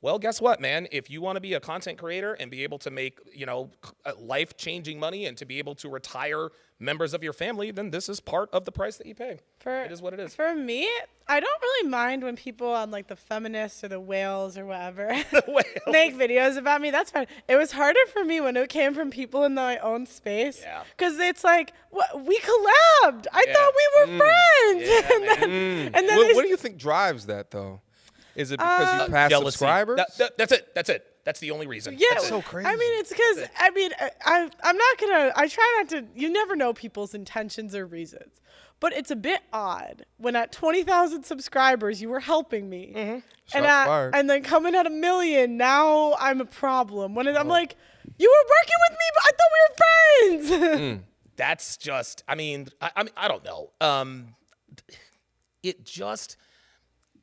Well, guess what, man? If you want to be a content creator and be able to make, life-changing money and to be able to retire members of your family, then this is part of the price that you pay. It is what it is. For me, I don't really mind when people on like the feminists or the whales or whatever make videos about me. That's fine. It was harder for me when it came from people in my own space. Yeah. Because it's like, we collabed. I thought we were friends. Yeah, and then What do you think drives that, though? Is it because you pass Jealousy. subscribers? That's it. That's the only reason. Yeah, That's so it. crazy. I mean, it's because I'm not gonna. I try not to. You never know people's intentions or reasons, but it's a bit odd when at 20,000 subscribers you were helping me, and then coming at 1 million now I'm a problem. When I'm like, you were working with me, but I thought we were friends. That's just. I mean, I don't know. It just.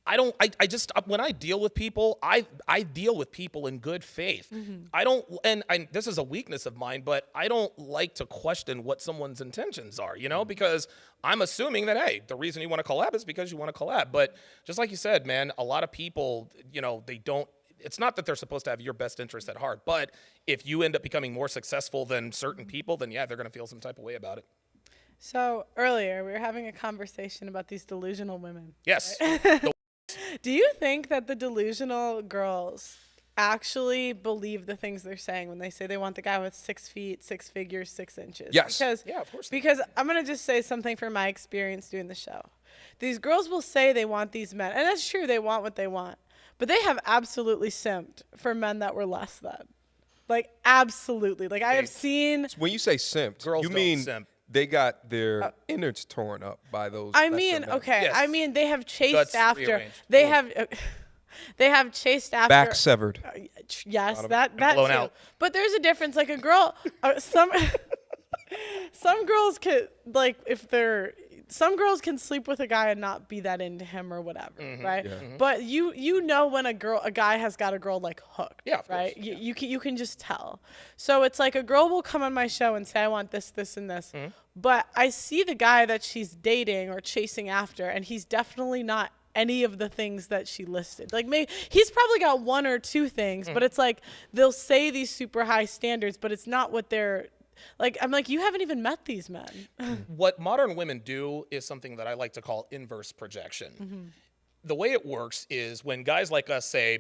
I just when I deal with people, I deal with people in good faith. I don't, and this is a weakness of mine, but I don't like to question what someone's intentions are, because I'm assuming that, hey, the reason you want to collab is because you want to collab. But just like you said, man, a lot of people, they don't, it's not that they're supposed to have your best interest at heart, but if you end up becoming more successful than certain people, then yeah, they're going to feel some type of way about it. So earlier we were having a conversation about these delusional women. Yes. Do you think that the delusional girls actually believe the things they're saying when they say they want the guy with 6 feet, 6 figures, 6 inches? Yes. Yeah, of course. Because I'm going to just say something from my experience doing the show. These girls will say they want these men, and that's true, they want what they want, but they have absolutely simped for men that were less than. Like, absolutely. Like, I have seen... When you say simped, Girls you don't mean simp. they got their innards torn up by those. I lesser mean, men. okay. Yes. I mean, they have chased Guts after. rearranged. They have. They have chased after. Back severed. Yes, that blown too. out. But there's a difference. Like a girl, some girls can some girls can sleep with a guy and not be that into him or whatever, right? Yeah. But you know when a guy has got a girl like hooked, Yeah, of course. right? You can just tell. So it's like a girl will come on my show and say I want this, this, and this, but I see the guy that she's dating or chasing after, and he's definitely not any of the things that she listed. Like maybe he's probably got 1 or 2 things, but it's like they'll say these super high standards, but it's not what they're like. I'm like, you haven't even met these men. What modern women do is something that I like to call inverse projection. The way it works is when guys like us say,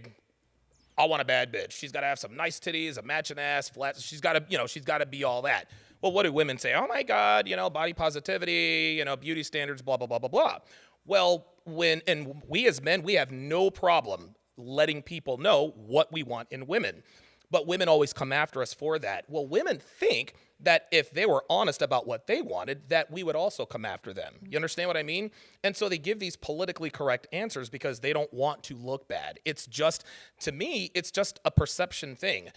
I want a bad bitch. She's got to have some nice titties, a matching ass, flat. She's got to be all that. Well, what do women say? Oh my God, body positivity, beauty standards, blah, blah, blah, blah, blah. Well, and we as men, we have no problem letting people know what we want in women. But women always come after us for that. Well, women think that if they were honest about what they wanted, that we would also come after them. You understand what I mean? And so they give these politically correct answers because they don't want to look bad. It's just, to me, it's just a perception thing.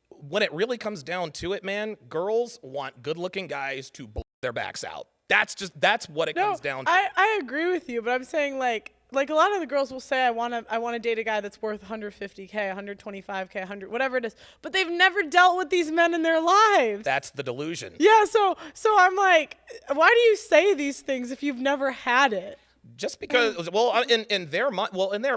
When it really comes down to it, man, girls want good-looking guys to blow their backs out. That's what it comes down to. I agree with you, but I'm saying like a lot of the girls will say I want to date a guy that's worth 150K, 125K, 100, whatever it is, but they've never dealt with these men in their lives. That's the delusion. Yeah, so I'm like, why do you say these things if you've never had it? Just because, in their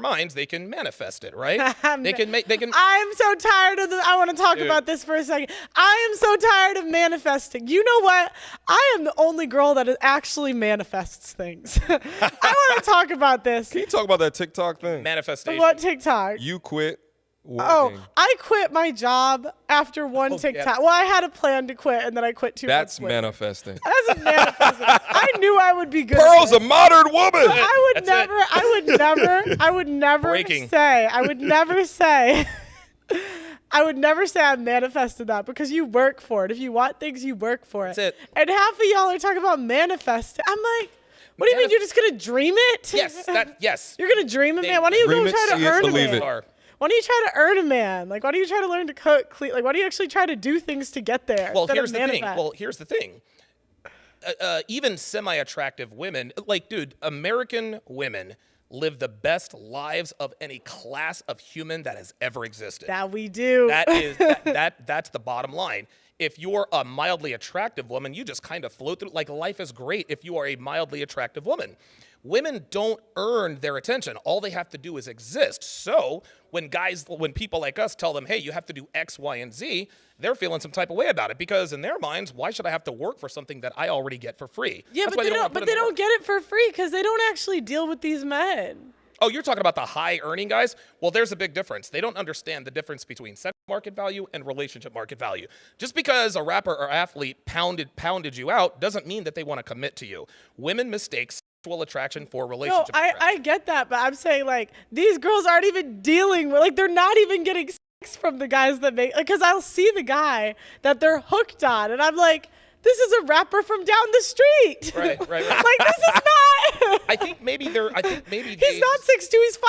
minds, they can manifest it, right? They can. I'm so tired of I want to talk about this for a second. I am so tired of manifesting. You know what? I am the only girl that actually manifests things. I want to talk about this. Can you talk about that TikTok thing? Manifestation. What TikTok? You quit. Oh, working. I quit my job after one TikTok. yes. Well, I had a plan to quit, and then I quit 2 months That's later. manifesting. That's manifesting. I knew I would be good. Pearl's at a it. modern woman. I would That's it. I would never Breaking. say I would never say I manifested that, because you work for it. If you want things, you work for it. That's it. And half of y'all are talking about manifesting. I'm like, what do you mean? You're just gonna dream it? Yes. You're gonna dream it, man. Why don't you Dream go it, try see to it, earn a believe man? it. Why don't you try to earn a man? Like, why don't you try to learn to cook, clean? Like, why don't you actually try to do things to get there? Well, instead of manifest? here's the thing. Even semi-attractive women, like, dude, American women live the best lives of any class of human that has ever existed. That we do. That's the bottom line. If you're a mildly attractive woman, you just kind of float through. Like, life is great if you are a mildly attractive woman. Women don't earn their attention. All they have to do is exist. So when people like us tell them, hey, you have to do X, Y, and Z, they're feeling some type of way about it because in their minds, why should I have to work for something that I already get for free? Yeah, That's but why they don't get it for free because they don't actually deal with these men. Oh, you're talking about the high earning guys? Well, there's a big difference. They don't understand the difference between sex market value and relationship market value. Just because a rapper or athlete pounded you out doesn't mean that they want to commit to you. Women mistake sexual attraction for relationship attraction. I get that, but I'm saying like these girls aren't even dealing with, like they're not even getting sex from the guys that make, because I'll see the guy that they're hooked on and I'm like, this is a rapper from down the street. Right. Like this is not. I think maybe he's not 6'2", he's 5'8".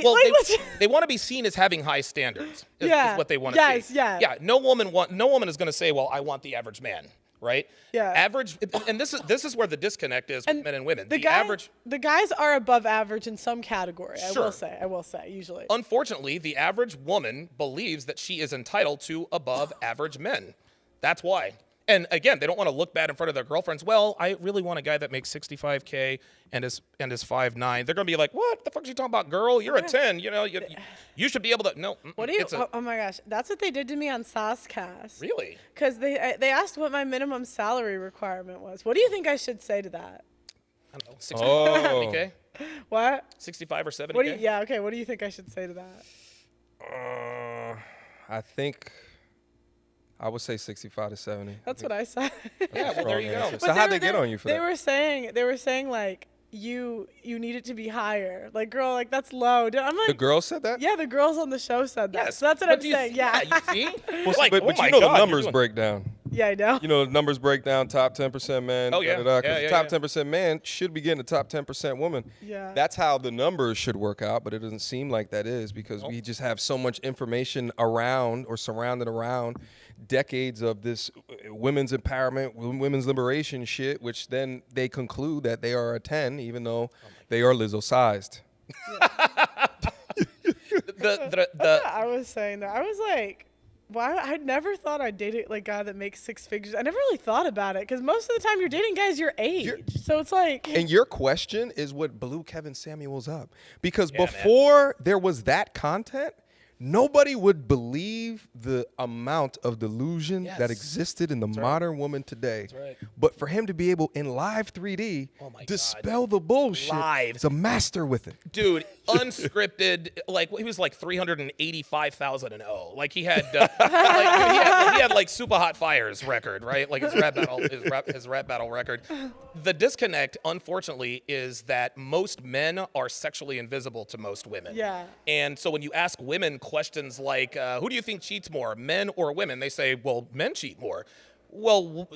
Well, Like, they want to be seen as having high standards. Is what they want to see. Yeah. No woman is going to say, well, I want the average man, right? Yeah. Average, and this is where the disconnect is with men and women. The guys are above average in some category. Sure. I will say usually. Unfortunately, the average woman believes that she is entitled to above average men. That's why. And again, they don't want to look bad in front of their girlfriends. Well, I really want a guy that makes $65K and is 5'9". They're gonna be like, "What the fuck are you talking about, girl? You're a 10. You know, you should be able to." No. What do you? Oh my gosh, that's what they did to me on Saucecast. Really? Because they asked what my minimum salary requirement was. What do you think I should say to that? I don't know, 70K. What? 65 or 70K. Okay. What do you think I should say to that? I think I would say 65 to 70. That's what I said. Yeah, well, there you go. So how'd they get on you for that? They were saying like you need it to be higher. Like, girl, like that's low. I'm like, The girls said that? yeah, the girls on the show said that. Yes, So that's what I'm saying. Yeah. You see? Well, Like, but oh you my know God, the numbers you're doing- break down. Yeah, I know. You know the numbers break down, top 10% men. Oh, yeah. Because Yeah, the yeah, top yeah. 10% man should be getting the top 10% woman. Yeah. That's how the numbers should work out, but it doesn't seem like that is because we just have so much information around or surrounded around decades of this women's empowerment, women's liberation shit, which then they conclude that they are a 10, even though they are Lizzo sized. I was saying that. I was like, why? I never thought I'd date a guy that makes six figures. I never really thought about it because most of the time you're dating guys your age. So it's like. And your question is what blew Kevin Samuels up. Because Yeah, before there was that content, nobody would believe the amount of delusion that Yes. existed in the modern woman today. That's right. But for him to be able, in live 3D, Oh my dispel the bullshit, Live. he's a master with it. Dude, unscripted, like he was like 385,000 and oh, like he had, he had like Super Hot Fires record, right? Like his rap battle record. The disconnect, unfortunately, is that most men are sexually invisible to most women. Yeah. And so when you ask women questions like, who do you think cheats more, men or women? They say, well, men cheat more. Well,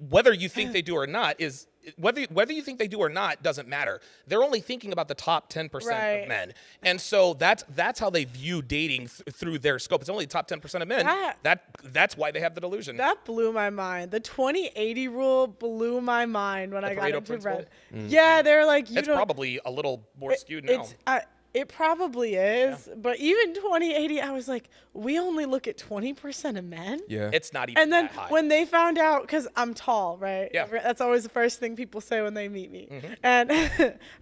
whether you think they do or not is whether you think they do or not doesn't matter. They're only thinking about the top 10% Right. of men, and so that's how they view dating through their scope. It's only the top 10% of men. That's why they have the delusion. That blew my mind. The 20/80 rule blew my mind when I got Pareto into principle? Reddit. Yeah, they're like, It's probably a little more skewed now. It probably is, but even 20/80, I was like, we only look at 20% of men. Yeah. It's not even And then that high. when they found out, because I'm tall, right? Yeah. That's always the first thing people say when they meet me. And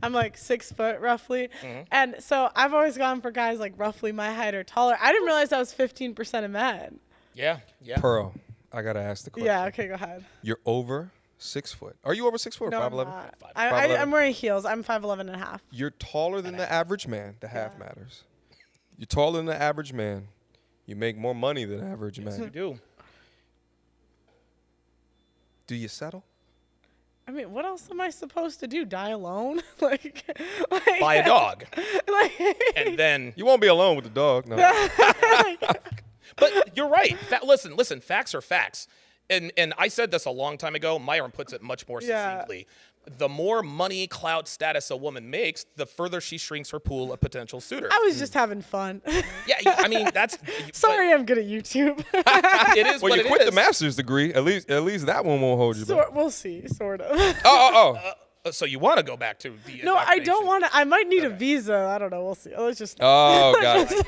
I'm like 6 foot roughly. And so I've always gone for guys like roughly my height or taller. I didn't realize that was 15% of men. yeah. Pearl, I got to ask the question. Yeah, okay, go ahead. You're over 6 foot. Are you over 6 foot or No, 5'11"? I'm not. 5'11"? I'm wearing heels. I'm 5'11" and a half. You're taller than the average man. The half matters. You're taller than the average man. You make more money than the average You man. do. Do you settle? I mean, what else am I supposed to do? Die alone? like Buy a dog, like, and then. You won't be alone with the dog. No. But you're right. Listen. Facts are facts. And I said this a long time ago. Myron puts it much more Yeah. succinctly. The more money, clout, status a woman makes, the further she shrinks her pool of potential suitors. I was just having fun. Yeah, I mean that's. Sorry, I'm good at YouTube. It is Well, what you it quit is. the master's degree. At least that one won't hold you back. We'll see, sort of. Oh. So you want to go back to the No, I don't indoctrination. want to. I might need a visa. I don't know. We'll see. Let's just. Oh, got it.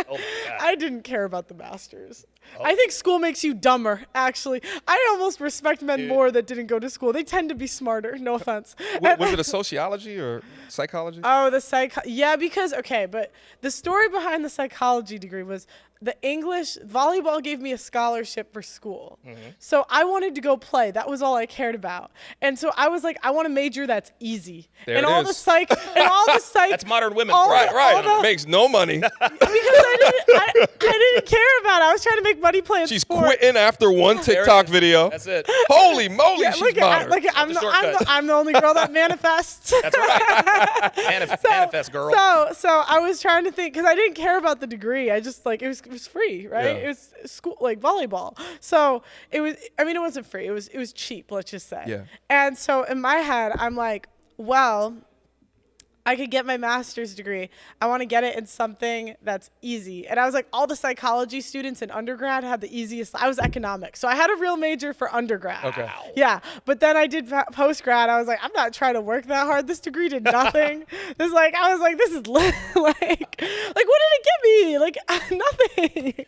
Oh my God. I didn't care about the masters. I think school makes you dumber, actually. I almost respect men more that didn't go to school. They tend to be smarter, no offense. Was it a sociology or psychology? Oh, yeah, because, okay, but the story behind the psychology degree was the English volleyball gave me a scholarship for school. So I wanted to go play. That was all I cared about. And so I was like, I want a major that's easy. There and it all is. the psych That's modern women. all Right, the- right. all the- Makes no money. because I didn't care about it. I was trying to make money playing She's sport. quitting after one There it TikTok is. video. That's it. Holy moly, Yeah, she's look modern. I'm the shortcut. I'm the only girl that manifests. That's right. Manifest, girl. So I was trying to think because I didn't care about the degree. I just like it was free, right? Yeah. It was school like volleyball. So it was. I mean, it wasn't free. It was cheap. Let's just say. Yeah. And so in my head, I'm like, well, I could get my master's degree. I want to get it in something that's easy. And I was like, all the psychology students in undergrad had the easiest. I was economics. So I had a real major for undergrad. Okay. Yeah. But then I did postgrad. I was like, I'm not trying to work that hard. This degree did nothing. I was like, this is like what did it give me? Like nothing.